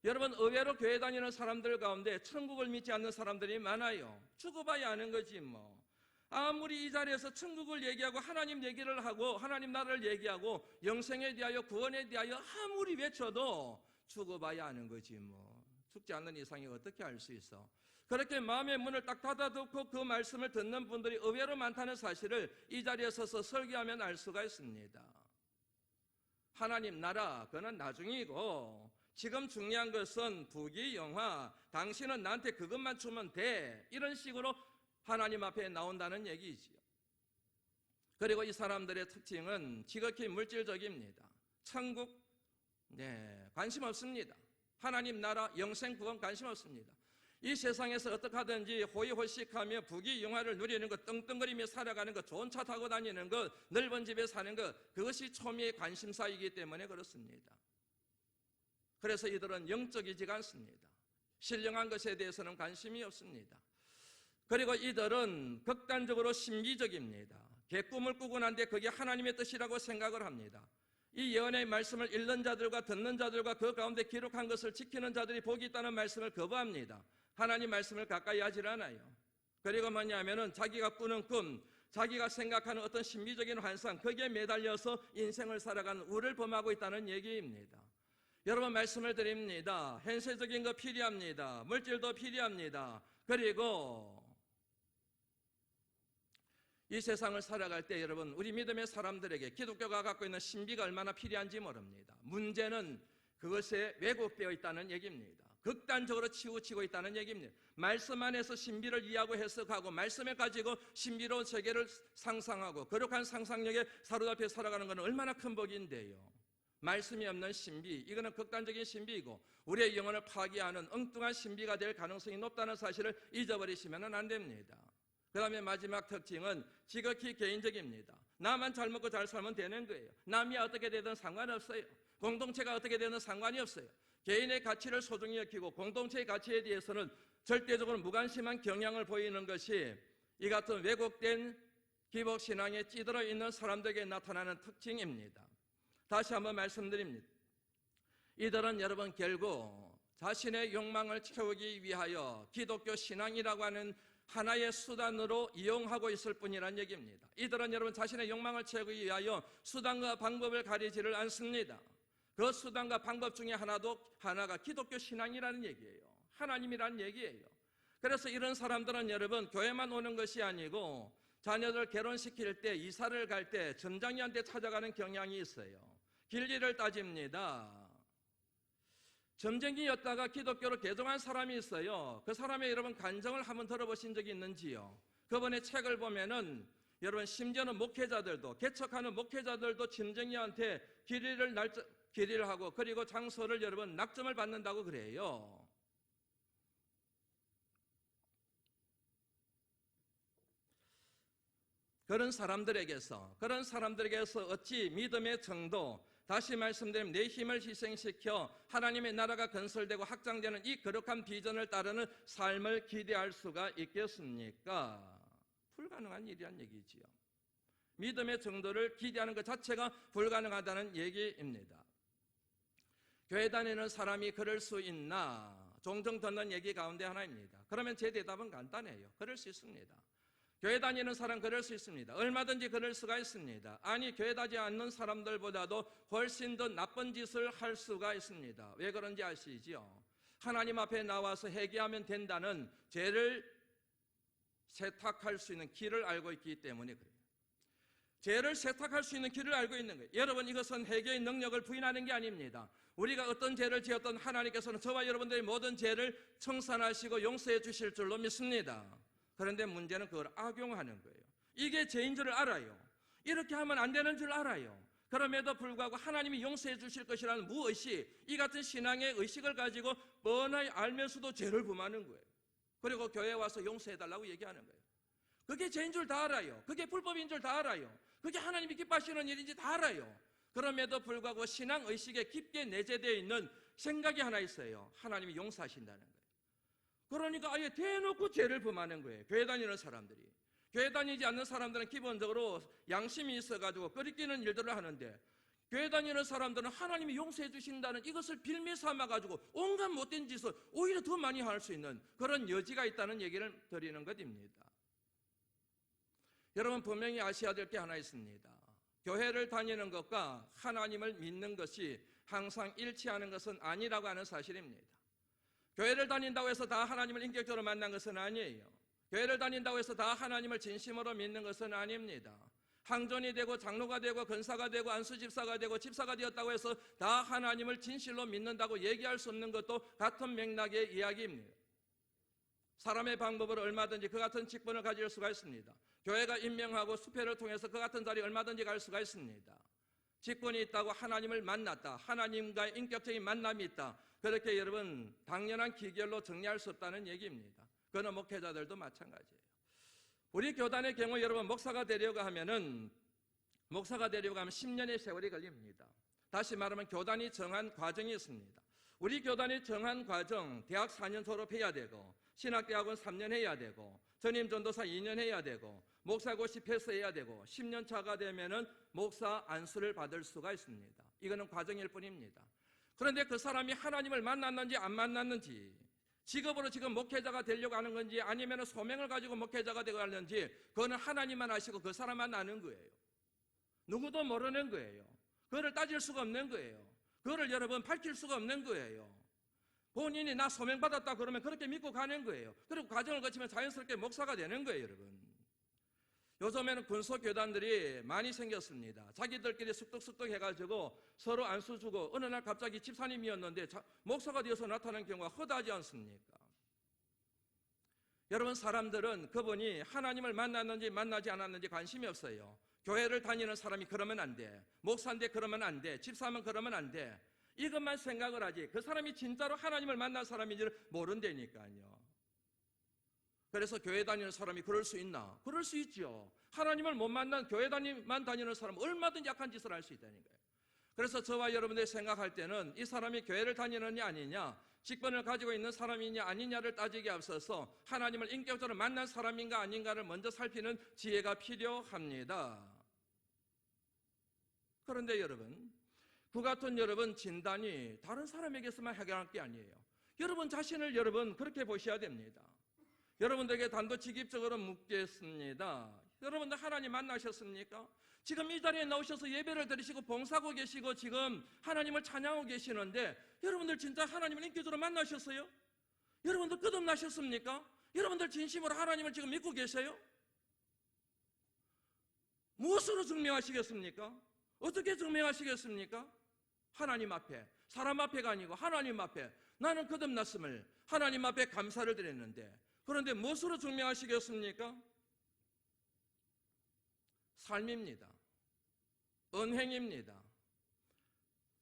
여러분, 의외로 교회 다니는 사람들 가운데 천국을 믿지 않는 사람들이 많아요. 죽어봐야 아는 거지 뭐. 아무리 이 자리에서 천국을 얘기하고 하나님 얘기를 하고 하나님 나라를 얘기하고 영생에 대하여 구원에 대하여 아무리 외쳐도 죽어봐야 아는 거지 뭐. 죽지 않는 이상이 어떻게 알 수 있어? 그렇게 마음의 문을 딱 닫아두고 그 말씀을 듣는 분들이 의외로 많다는 사실을 이 자리에 서서 설교하면 알 수가 있습니다. 하나님 나라, 그건 나중이고 지금 중요한 것은 부귀영화, 당신은 나한테 그것만 주면 돼, 이런 식으로 하나님 앞에 나온다는 얘기지요. 그리고 이 사람들의 특징은 지극히 물질적입니다. 천국, 관심 없습니다. 하나님 나라, 영생 구원 관심 없습니다. 이 세상에서 어떻게 하든지 호의호식하며 부귀영화를 누리는 것, 떵떵거리며 살아가는 것, 좋은 차 타고 다니는 것, 넓은 집에 사는 것, 그것이 초미의 관심사이기 때문에 그렇습니다. 그래서 이들은 영적이지가 않습니다. 신령한 것에 대해서는 관심이 없습니다. 그리고 이들은 극단적으로 신비적입니다. 개꿈을 꾸고 난데 그게 하나님의 뜻이라고 생각을 합니다. 이 예언의 말씀을 읽는 자들과 듣는 자들과 그 가운데 기록한 것을 지키는 자들이 복이 있다는 말씀을 거부합니다. 하나님 말씀을 가까이 하질 않아요. 그리고 뭐냐면은 자기가 꾸는 꿈, 자기가 생각하는 어떤 신비적인 환상, 거기에 매달려서 인생을 살아가는 우를 범하고 있다는 얘기입니다. 여러분, 말씀을 드립니다. 현세적인 거 필요합니다. 물질도 필요합니다. 그리고 이 세상을 살아갈 때 여러분, 우리 믿음의 사람들에게 기독교가 갖고 있는 신비가 얼마나 필요한지 모릅니다. 문제는 그것에 왜곡되어 있다는 얘기입니다. 극단적으로 치우치고 있다는 얘기입니다. 말씀 안에서 신비를 이해하고 해석하고 말씀에 가지고 신비로운 세계를 상상하고 거룩한 상상력에 사로잡혀 살아가는 것은 얼마나 큰 복인데요. 말씀이 없는 신비, 이거는 극단적인 신비이고 우리의 영혼을 파괴하는 엉뚱한 신비가 될 가능성이 높다는 사실을 잊어버리시면 안 됩니다. 그 다음에 마지막 특징은 지극히 개인적입니다. 나만 잘 먹고 잘 살면 되는 거예요. 남이 어떻게 되든 상관없어요. 공동체가 어떻게 되든 상관이 없어요. 개인의 가치를 소중히 여기고 공동체의 가치에 대해서는 절대적으로 무관심한 경향을 보이는 것이 이 같은 왜곡된 기복신앙에 찌들어 있는 사람들에게 나타나는 특징입니다. 다시 한번 말씀드립니다. 이들은 여러분 결국 자신의 욕망을 채우기 위하여 기독교 신앙이라고 하는 하나의 수단으로 이용하고 있을 뿐이란 얘기입니다. 이들은 여러분 자신의 욕망을 채우기 위하여 수단과 방법을 가리지를 않습니다. 그 수단과 방법 중에 하나가 기독교 신앙이라는 얘기예요. 하나님이라는 얘기예요. 그래서 이런 사람들은 여러분 교회만 오는 것이 아니고 자녀들 결혼시킬 때, 이사를 갈 때 점장이한테 찾아가는 경향이 있어요. 길리를 따집니다. 점쟁이였다가 기독교로 개종한 사람이 있어요. 그 사람의 여러분 간증을 한번 들어보신 적이 있는지요? 그분의 책을 보면은 여러분 심지어는 목회자들도, 개척하는 목회자들도 점쟁이한테 길이를 하고 그리고 장소를 여러분 낙점을 받는다고 그래요. 그런 사람들에게서 어찌 믿음의 정도, 다시 말씀드리면 내 힘을 희생시켜 하나님의 나라가 건설되고 확장되는 이 거룩한 비전을 따르는 삶을 기대할 수가 있겠습니까? 불가능한 일이란 얘기지요. 믿음의 정도를 기대하는 것 자체가 불가능하다는 얘기입니다. 교회 다니는 사람이 그럴 수 있나? 종종 듣는 얘기 가운데 하나입니다. 그러면 제 대답은 간단해요. 그럴 수 있습니다. 교회 다니는 사람 그럴 수 있습니다. 얼마든지 그럴 수가 있습니다. 아니, 교회 다니지 않는 사람들보다도 훨씬 더 나쁜 짓을 할 수가 있습니다. 왜 그런지 아시지요? 하나님 앞에 나와서 회개하면 된다는 죄를 세탁할 수 있는 길을 알고 있기 때문에 그래요. 죄를 세탁할 수 있는 길을 알고 있는 거예요. 여러분, 이것은 회개의 능력을 부인하는 게 아닙니다. 우리가 어떤 죄를 지었던 하나님께서는 저와 여러분들의 모든 죄를 청산하시고 용서해 주실 줄로 믿습니다. 그런데 문제는 그걸 악용하는 거예요. 이게 죄인 줄을 알아요. 이렇게 하면 안 되는 줄 알아요. 그럼에도 불구하고 하나님이 용서해 주실 것이라는 무의식, 이 같은 신앙의 의식을 가지고 뻔히 알면서도 죄를 범하는 거예요. 그리고 교회에 와서 용서해달라고 얘기하는 거예요. 그게 죄인 줄 다 알아요. 그게 불법인 줄 다 알아요. 그게 하나님이 기뻐하시는 일인지 다 알아요. 그럼에도 불구하고 신앙의식에 깊게 내재되어 있는 생각이 하나 있어요. 하나님이 용서하신다는 거예요. 그러니까 아예 대놓고 죄를 범하는 거예요. 교회 다니는 사람들이. 교회 다니지 않는 사람들은 기본적으로 양심이 있어가지고 끄리끼는 일들을 하는데, 교회 다니는 사람들은 하나님이 용서해 주신다는 이것을 빌미 삼아가지고 온갖 못된 짓을 오히려 더 많이 할 수 있는 그런 여지가 있다는 얘기를 드리는 것입니다. 여러분, 분명히 아셔야 될 게 하나 있습니다. 교회를 다니는 것과 하나님을 믿는 것이 항상 일치하는 것은 아니라고 하는 사실입니다. 교회를 다닌다고 해서 다 하나님을 인격적으로 만난 것은 아니에요. 교회를 다닌다고 해서 다 하나님을 진심으로 믿는 것은 아닙니다. 항전이 되고 장로가 되고 권사가 되고 안수집사가 되고 집사가 되었다고 해서 다 하나님을 진실로 믿는다고 얘기할 수 없는 것도 같은 맥락의 이야기입니다. 사람의 방법으로 얼마든지 그 같은 직분을 가질 수가 있습니다. 교회가 임명하고 수표를 통해서 그 같은 자리에 얼마든지 갈 수가 있습니다. 직분이 있다고 하나님을 만났다, 하나님과의 인격적인 만남이 있다, 그렇게 여러분 당연한 기결로 정리할 수 없다는 얘기입니다. 그는 목회자들도 마찬가지예요. 우리 교단의 경우 여러분 목사가 되려고 하면 10년의 세월이 걸립니다. 다시 말하면 교단이 정한 과정이 있습니다. 우리 교단이 정한 과정, 대학 4년 졸업해야 되고 신학대학원 3년 해야 되고 전임 전도사 2년 해야 되고 목사고시 패스해야 되고 10년 차가 되면은 목사 안수를 받을 수가 있습니다. 이거는 과정일 뿐입니다. 그런데 그 사람이 하나님을 만났는지 안 만났는지, 직업으로 지금 목회자가 되려고 하는 건지 아니면 소명을 가지고 목회자가 되고 하는지, 그거는 하나님만 아시고 그 사람만 아는 거예요. 누구도 모르는 거예요. 그거를 따질 수가 없는 거예요. 그거를 여러분 밝힐 수가 없는 거예요. 본인이 나 소명받았다 그러면 그렇게 믿고 가는 거예요. 그리고 과정을 거치면 자연스럽게 목사가 되는 거예요, 여러분. 요즘에는 군소교단들이 많이 생겼습니다. 자기들끼리 쑥덕쑥덕 해가지고 서로 안수 주고 어느 날 갑자기 집사님이었는데 목사가 되어서 나타나는 경우가 허다하지 않습니까? 여러분, 사람들은 그분이 하나님을 만났는지 만나지 않았는지 관심이 없어요. 교회를 다니는 사람이 그러면 안 돼, 목사인데 그러면 안 돼, 집사면 그러면 안 돼, 이것만 생각을 하지 그 사람이 진짜로 하나님을 만난 사람인지를 모른다니까요. 그래서 교회 다니는 사람이 그럴 수 있나? 그럴 수 있죠. 하나님을 못 만난 교회만 다니는 사람은 얼마든지 약한 짓을 할 수 있다는 거예요. 그래서 저와 여러분들이 생각할 때는 이 사람이 교회를 다니느냐 아니냐, 직분을 가지고 있는 사람이냐 아니냐를 따지기 앞서서 하나님을 인격적으로 만난 사람인가 아닌가를 먼저 살피는 지혜가 필요합니다. 그런데 여러분, 그 같은 여러분 진단이 다른 사람에게서만 해결할 게 아니에요. 여러분 자신을 여러분 그렇게 보셔야 됩니다. 여러분들에게 단도직입적으로 묻겠습니다. 여러분들 하나님 만나셨습니까? 지금 이 자리에 나오셔서 예배를 드리시고 봉사하고 계시고 지금 하나님을 찬양하고 계시는데 여러분들 진짜 하나님을 인격적으로 만나셨어요? 여러분들 끝없나셨습니까? 여러분들 진심으로 하나님을 지금 믿고 계세요? 무엇으로 증명하시겠습니까? 어떻게 증명하시겠습니까? 하나님 앞에, 사람 앞에가 아니고 하나님 앞에 나는 거듭났음을 하나님 앞에 감사를 드렸는데, 그런데 무엇으로 증명하시겠습니까? 삶입니다. 은행입니다.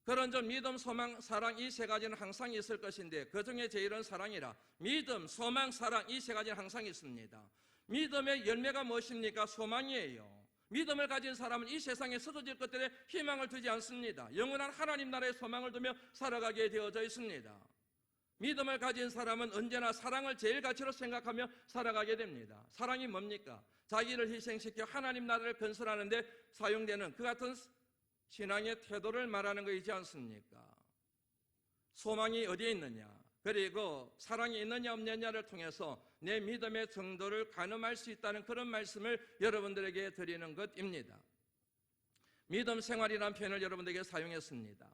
그런 점 믿음, 소망, 사랑 이 세 가지는 항상 있을 것인데 그 중에 제일은 사랑이라. 믿음, 소망, 사랑 이 세 가지는 항상 있습니다. 믿음의 열매가 무엇입니까? 소망이에요. 믿음을 가진 사람은 이 세상에 서도질 것들에 희망을 두지 않습니다. 영원한 하나님 나라의 소망을 두며 살아가게 되어져 있습니다. 믿음을 가진 사람은 언제나 사랑을 제일 가치로 생각하며 살아가게 됩니다. 사랑이 뭡니까? 자기를 희생시켜 하나님 나라를 건설하는 데 사용되는 그 같은 신앙의 태도를 말하는 것이지 않습니까? 소망이 어디에 있느냐, 그리고 사랑이 있느냐 없느냐를 통해서 내 믿음의 정도를 가늠할 수 있다는 그런 말씀을 여러분들에게 드리는 것입니다. 믿음 생활이라는 표현을 여러분들에게 사용했습니다.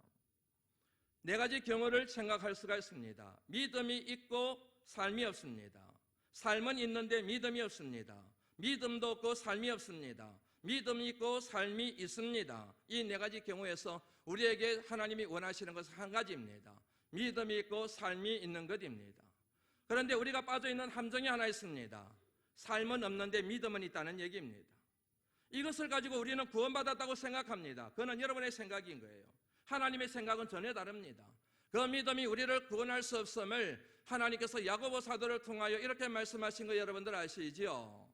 네 가지 경우를 생각할 수가 있습니다. 믿음이 있고 삶이 없습니다. 삶은 있는데 믿음이 없습니다. 믿음도 없고 삶이 없습니다. 믿음이 있고 삶이 있습니다. 이 네 가지 경우에서 우리에게 하나님이 원하시는 것은 한 가지입니다. 믿음이 있고 삶이 있는 것입니다. 그런데 우리가 빠져있는 함정이 하나 있습니다. 삶은 없는데 믿음은 있다는 얘기입니다. 이것을 가지고 우리는 구원받았다고 생각합니다. 그건 여러분의 생각인 거예요. 하나님의 생각은 전혀 다릅니다. 그 믿음이 우리를 구원할 수 없음을 하나님께서 야고보 사도를 통하여 이렇게 말씀하신 거 여러분들 아시죠?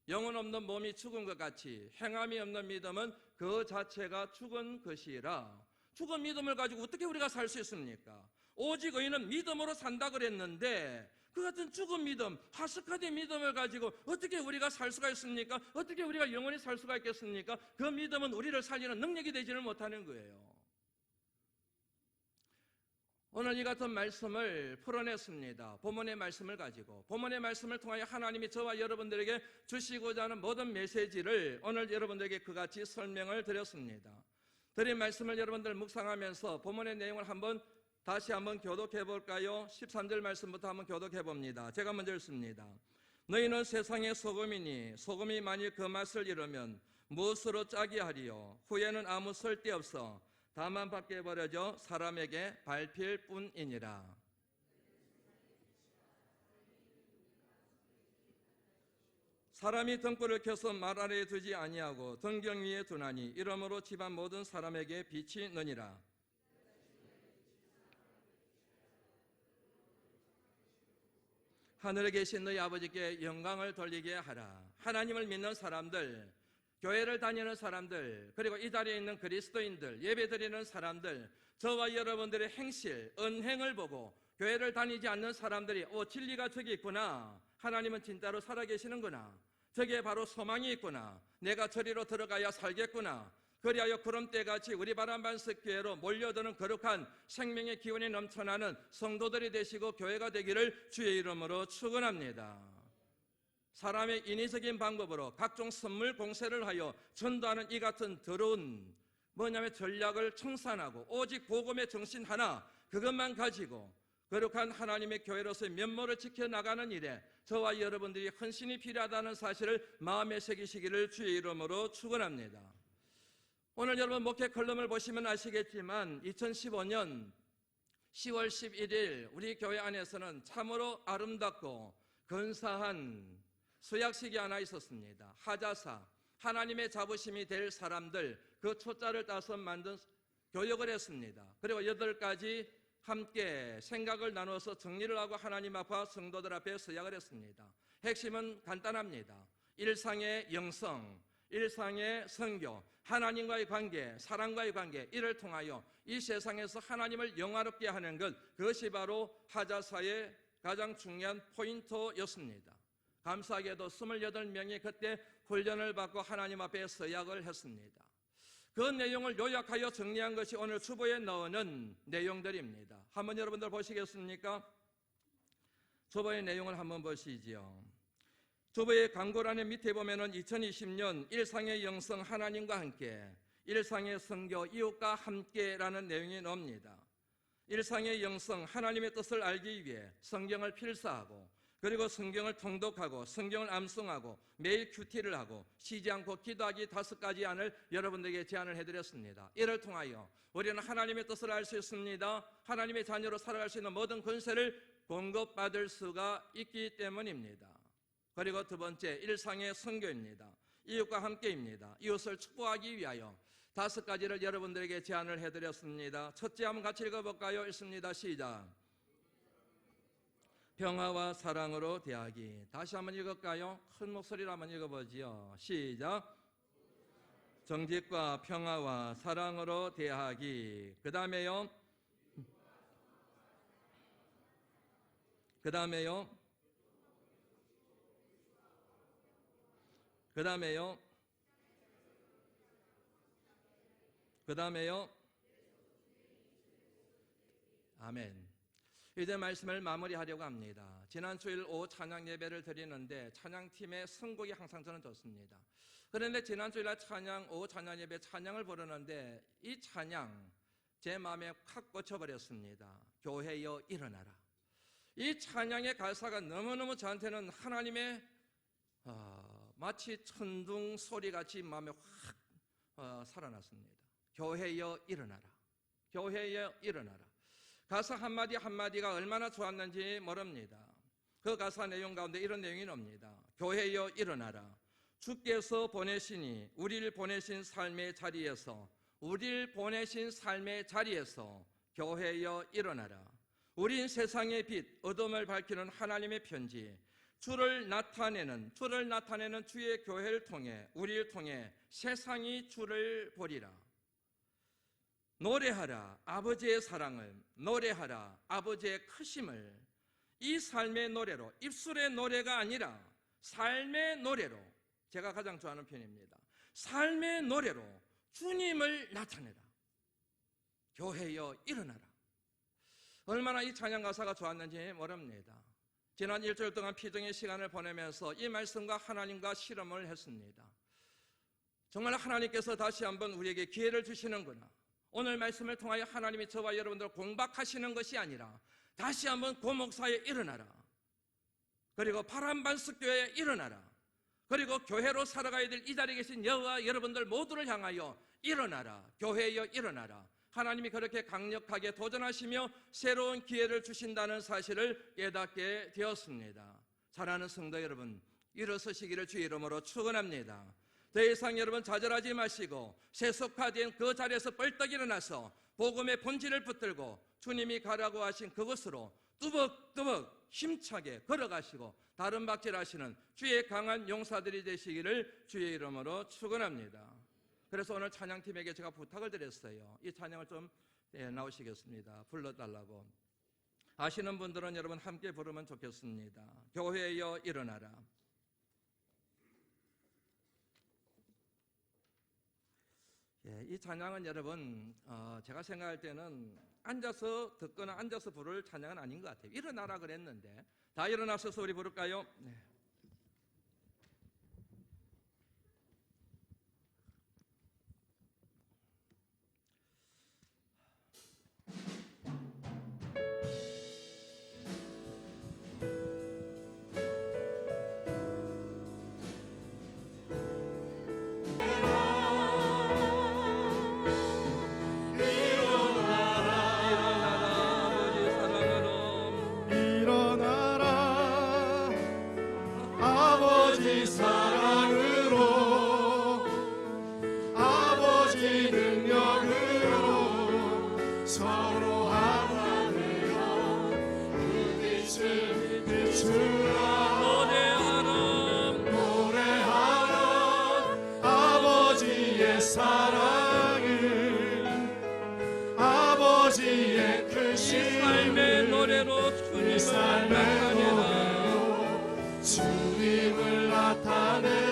영혼 없는 몸이 죽은 것 같이 행함이 없는 믿음은 그 자체가 죽은 것이라. 죽은 믿음을 가지고 어떻게 우리가 살 수 있습니까? 오직 의인은 믿음으로 산다 그랬는데 그 같은 죽은 믿음, 하스카된 믿음을 가지고 어떻게 우리가 살 수가 있습니까? 어떻게 우리가 영원히 살 수가 있겠습니까? 그 믿음은 우리를 살리는 능력이 되지는 못하는 거예요. 오늘 이 같은 말씀을 풀어냈습니다. 본문의 말씀을 가지고 본문의 말씀을 통하여 하나님이 저와 여러분들에게 주시고자 하는 모든 메시지를 오늘 여러분들에게 그같이 설명을 드렸습니다. 드린 말씀을 여러분들 묵상하면서 본문의 내용을 다시 한번 교독해 볼까요? 13절 말씀부터 한번 교독해 봅니다. 제가 먼저 읽습니다. 너희는 세상의 소금이니 소금이 만일 그 맛을 잃으면 무엇으로 짜게 하리요? 후에는 아무 쓸데없어 다만 밖에 버려져 사람에게 밟힐 뿐이니라. 사람이 등불을 켜서 말 아래에 두지 아니하고 등경 위에 두나니 이러므로 집안 모든 사람에게 빛이 느니라. 하늘에 계신 너희 아버지께 영광을 돌리게 하라. 하나님을 믿는 사람들, 교회를 다니는 사람들, 그리고 이 자리에 있는 그리스도인들, 예배드리는 사람들, 저와 여러분들의 행실, 언행을 보고 교회를 다니지 않는 사람들이 진리가 저기 있구나, 하나님은 진짜로 살아계시는구나, 저기에 바로 소망이 있구나, 내가 저리로 들어가야 살겠구나, 그리하여 구름대같이 우리 바람반석교회로 몰려드는 거룩한 생명의 기운이 넘쳐나는 성도들이 되시고 교회가 되기를 주의 이름으로 축원합니다. 사람의 인위적인 방법으로 각종 선물 공세를 하여 전도하는 이 같은 더러운 전략을 청산하고 오직 복음의 정신 하나, 그것만 가지고 거룩한 하나님의 교회로서의 면모를 지켜나가는 일에 저와 여러분들이 헌신이 필요하다는 사실을 마음에 새기시기를 주의 이름으로 축원합니다. 오늘 여러분 목회 컬럼을 보시면 아시겠지만 2015년 10월 11일 우리 교회 안에서는 참으로 아름답고 근사한 수약식이 하나 있었습니다. 하자사, 하나님의 자부심이 될 사람들, 그 초자를 따서 만든 교역을 했습니다. 그리고 8가지 함께 생각을 나눠서 정리를 하고 하나님 앞과 성도들 앞에 서약을 했습니다. 핵심은 간단합니다. 일상의 영성, 일상의 선교, 하나님과의 관계, 사랑과의 관계, 이를 통하여 이 세상에서 하나님을 영화롭게 하는 것, 그것이 바로 하자사의 가장 중요한 포인트였습니다. 감사하게도 28명이 그때 훈련을 받고 하나님 앞에 서약을 했습니다. 그 내용을 요약하여 정리한 것이 오늘 주보에 나오는 내용들입니다. 한번 여러분들 보시겠습니까? 주보의 내용을 한번 보시지요. 주보의 광고란의 밑에 보면은 2020년 일상의 영성 하나님과 함께, 일상의 선교 이웃과 함께라는 내용이 나옵니다. 일상의 영성 하나님의 뜻을 알기 위해 성경을 필사하고, 그리고 성경을 통독하고, 성경을 암송하고, 매일 큐티를 하고, 쉬지 않고 기도하기 5가지 안을 여러분들에게 제안을 해드렸습니다. 이를 통하여 우리는 하나님의 뜻을 알 수 있습니다. 하나님의 자녀로 살아갈 수 있는 모든 권세를 공급받을 수가 있기 때문입니다. 그리고 두 번째, 일상의 선교입니다. 이웃과 함께입니다. 이웃을 축복하기 위하여 5가지를 여러분들에게 제안을 해드렸습니다. 첫째, 한번 같이 읽어볼까요? 읽습니다. 시작. 평화와 사랑으로 대하기. 다시 한번 읽을까요? 큰 목소리로 한번 읽어보지요. 시작. 정직과 평화와 사랑으로 대하기. 그 다음에요. 그 다음에요. 그 다음에요. 그 다음에요. 아멘. 이제 말씀을 마무리하려고 합니다. 지난 주일 오후 찬양 예배를 드리는데 찬양팀의 선곡이 항상 저는 좋습니다. 그런데 지난 주일날 오후 찬양 예배 찬양을 부르는데 이 찬양 제 마음에 확 꽂혀버렸습니다. 교회여 일어나라. 이 찬양의 가사가 너무너무 저한테는 하나님의 마치 천둥 소리같이 마음에 확 살아났습니다. 교회여 일어나라. 교회여 일어나라. 가사 한마디 한마디가 얼마나 좋았는지 모릅니다. 그 가사 내용 가운데 이런 내용이 나옵니다. 교회여 일어나라. 주께서 보내시니 우리를 보내신 삶의 자리에서 교회여 일어나라. 우린 세상의 빛, 어둠을 밝히는 하나님의 편지, 주를 나타내는 주의 교회를 통해 우리를 통해 세상이 주를 보리라. 노래하라 아버지의 사랑을, 노래하라 아버지의 크심을. 이 삶의 노래로, 입술의 노래가 아니라 삶의 노래로, 제가 가장 좋아하는 편입니다. 삶의 노래로 주님을 나타내라. 교회여 일어나라. 얼마나 이 찬양 가사가 좋았는지 모릅니다. 지난 일주일 동안 피정의 시간을 보내면서 이 말씀과 하나님과 실험을 했습니다. 정말 하나님께서 다시 한번 우리에게 기회를 주시는구나. 오늘 말씀을 통하여 하나님이 저와 여러분들 공박하시는 것이 아니라 다시 한번 고목사에 일어나라. 그리고 파란반석교회에 일어나라. 그리고 교회로 살아가야 될 이 자리에 계신 여와 여러분들 모두를 향하여 일어나라. 교회여 일어나라. 하나님이 그렇게 강력하게 도전하시며 새로운 기회를 주신다는 사실을 깨닫게 되었습니다. 사랑하는 성도 여러분, 일어서시기를 주의 이름으로 축원합니다. 더 이상 여러분 좌절하지 마시고 세속화된 그 자리에서 벌떡 일어나서 복음의 본질을 붙들고 주님이 가라고 하신 그곳으로 뚜벅뚜벅 힘차게 걸어가시고 다른 박질하시는 주의 강한 용사들이 되시기를 주의 이름으로 축원합니다. 그래서 오늘 찬양팀에게 제가 부탁을 드렸어요. 이 찬양을 좀 나오시겠습니다. 불러달라고. 아시는 분들은 여러분 함께 부르면 좋겠습니다. 교회여 일어나라. 이 찬양은 여러분 제가 생각할 때는 앉아서 듣거나 앉아서 부를 찬양은 아닌 것 같아요. 일어나라 그랬는데 다 일어나셔서 우리 부를까요? 네. 아버지의 크신 삶의 노래로 주님을 나타내라. 주님을 나타내